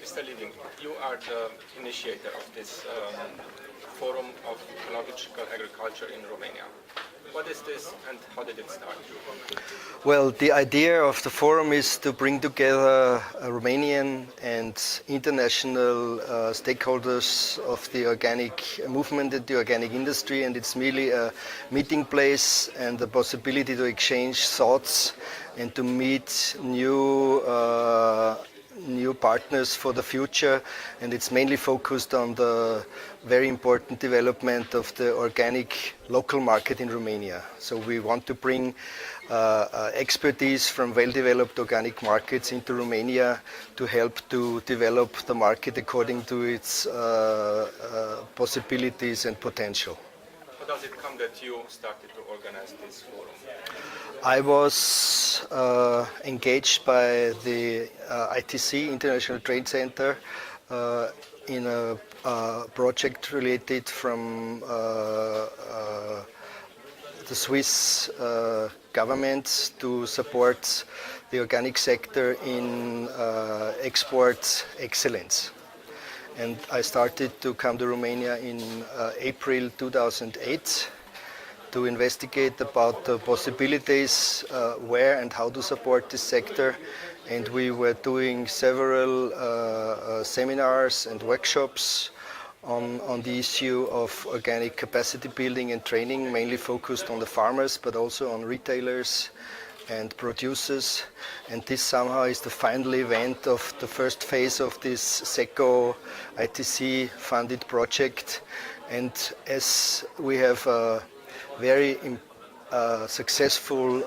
Mr. Liebing, you are the initiator of this Forum of Ecological Agriculture in Romania. What is this and how did it start? Well, the idea of the forum is to bring together Romanian and international stakeholders of the organic movement and the organic industry, and it's merely a meeting place and the possibility to exchange thoughts and to meet new partners for the future, and it's mainly focused on the very important development of the organic local market in Romania. So we want to bring expertise from well-developed organic markets into Romania to help to develop the market according to its possibilities and potential. How does it come that you started to organize this forum? I was engaged by the ITC, International Trade Center, in a project related from the Swiss government to support the organic sector in export excellence. And I started to come to Romania in April 2008 to investigate about the possibilities where and how to support this sector. And we were doing several seminars and workshops on the issue of organic capacity building and training, mainly focused on the farmers, but also on retailers and producers. And this somehow is the final event of the first phase of this SECO ITC funded project. And as we have a very successful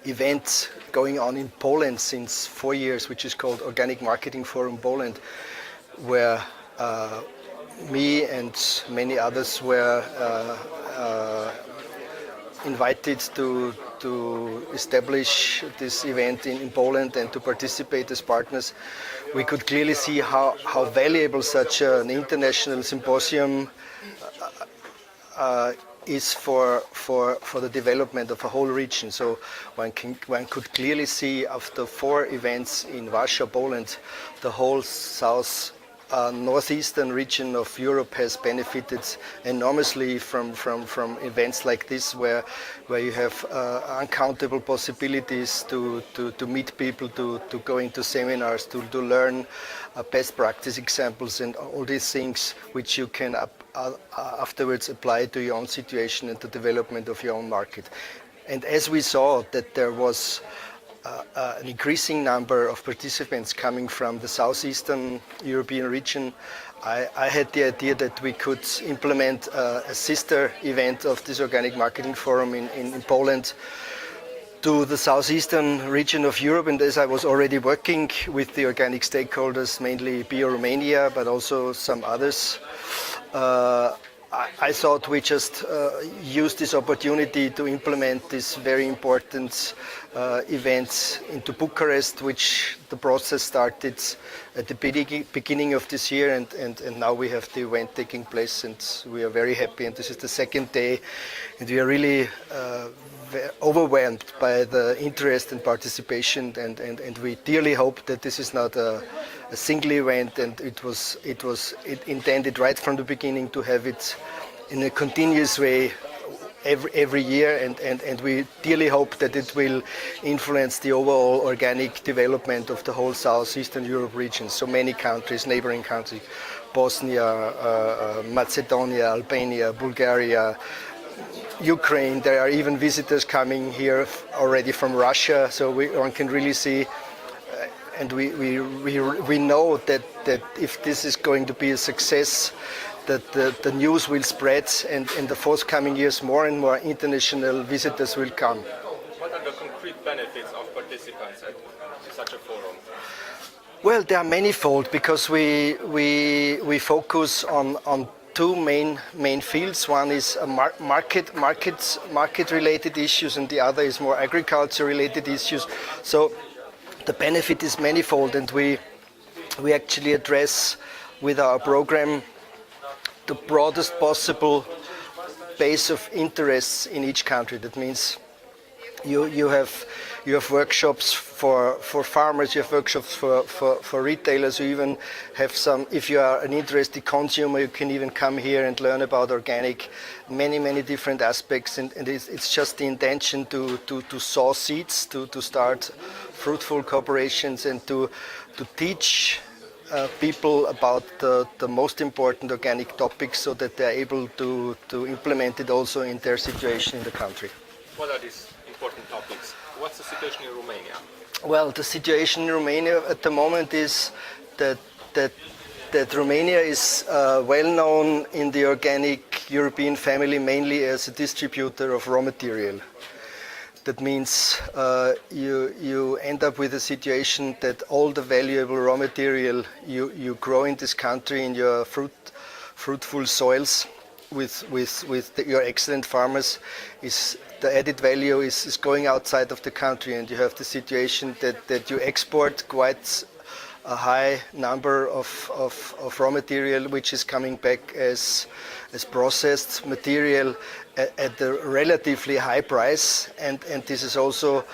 event going on in Poland since 4 years, which is called Organic Marketing Forum Poland, where me and many others were invited to establish this event in Poland and to participate as partners. We could clearly see how valuable such an international symposium is for the development of a whole region. So one could clearly see after 4 events in Warsaw, Poland, the whole northeastern region of Europe has benefited enormously from events like this, where you have uncountable possibilities to meet people, to go into seminars, to learn best practice examples and all these things which you can afterwards apply to your own situation and the development of your own market. And as we saw that there was an increasing number of participants coming from the southeastern European region, I had the idea that we could implement a sister event of this Organic Marketing Forum in Poland to the southeastern region of Europe. And as I was already working with the organic stakeholders, mainly Bio Romania, but also some others, I thought we just use this opportunity to implement this very important event into Bucharest, which the process started at the beginning of this year, and now we have the event taking place, and we are very happy. And this is the second day, and we are really overwhelmed by the interest and participation, and we dearly hope that this is not a single event, and it was intended right from the beginning to have it in a continuous way every year, and we dearly hope that it will influence the overall organic development of the whole southeastern Europe region. So many countries, neighboring countries, Bosnia, Macedonia, Albania, Bulgaria, Ukraine. There are even visitors coming here already from Russia, so one can really see, and we know that if this is going to be a success, that the news will spread, and in the forthcoming years more and more international visitors will come. What are the concrete benefits of participants at such a forum? Well, they are manifold, because we focus on 2 main fields. One is market related issues, and the other is more agriculture related issues. So the benefit is manifold, and we actually address with our program the broadest possible base of interests in each country. That means you have workshops for farmers, you have workshops for retailers. You even have some, if you are an interested consumer, you can even come here and learn about organic, many different aspects. And it's just the intention to sow seeds, to start fruitful cooperations and to teach people about the most important organic topics so that they're able to implement it also in their situation in the country. What are these important topics? What's the situation in Romania? Well, the situation in Romania at the moment is that Romania is well known in the organic European family mainly as a distributor of raw material. That means you end up with a situation that all the valuable raw material you grow in this country in your fruitful soils with your excellent farmers, is the added value is going outside of the country, and you have the situation that you export quite a high number of raw material which is coming back as processed material at a relatively high price, and this is also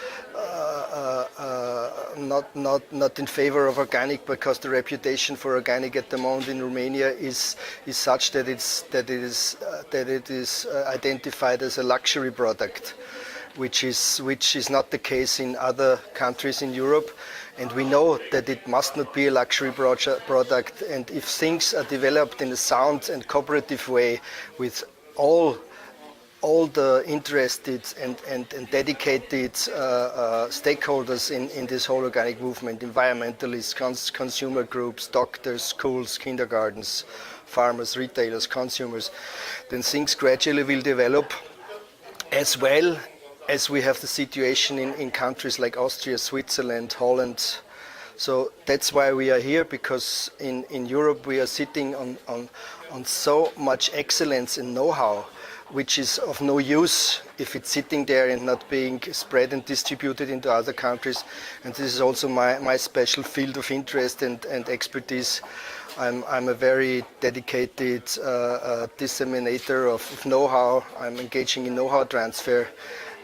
not in favor of organic, because the reputation for organic at the moment in Romania is such that it is identified as a luxury product, which is not the case in other countries in Europe. And we know that it must not be a luxury product, and if things are developed in a sound and cooperative way with all the interested and dedicated stakeholders in this whole organic movement, environmentalists, consumer groups, doctors, schools, kindergartens, farmers, retailers, consumers, then things gradually will develop, as well as we have the situation in countries like Austria, Switzerland, Holland. So that's why we are here, because in Europe we are sitting on so much excellence and know-how, which is of no use if it's sitting there and not being spread and distributed into other countries. And this is also my special field of interest and expertise. I'm a very dedicated disseminator of know-how. I'm engaging in know-how transfer,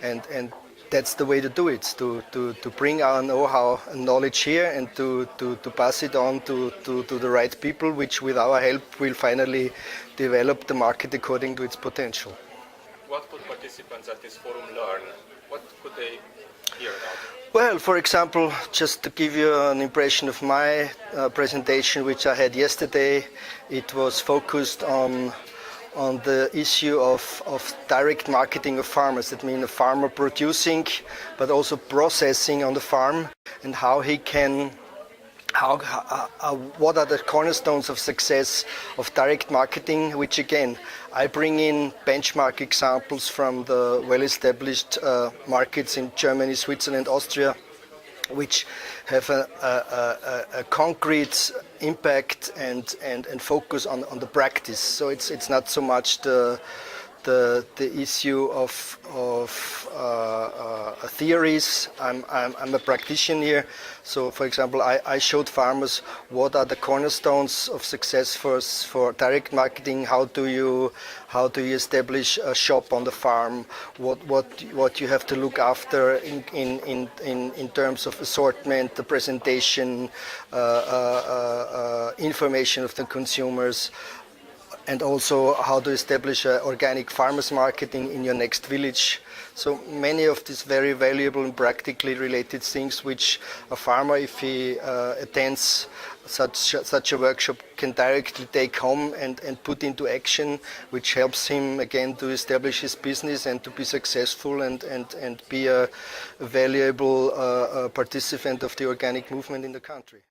and that's the way to do it, to bring our know-how and knowledge here and to pass it on to the right people, which with our help will finally develop the market according to its potential. What could participants at this forum learn? What could they hear about? Well, for example, just to give you an impression of my presentation, which I had yesterday, it was focused on the issue of direct marketing of farmers. That means a farmer producing, but also processing on the farm, and how he can, what are the cornerstones of success of direct marketing, which again, I bring in benchmark examples from the well-established markets in Germany, Switzerland, Austria, which have a concrete impact and focus on the practice. So it's not so much the issue of theories. I'm a practitioner here. So, for example, I showed farmers what are the cornerstones of success for direct marketing. How do you establish a shop on the farm? What you have to look after in terms of assortment, the presentation, information of the consumers, and also how to establish an organic farmers market in your next village. So many of these very valuable and practically related things which a farmer, if he attends such a workshop, can directly take home and put into action, which helps him again to establish his business and to be successful and be a valuable participant of the organic movement in the country.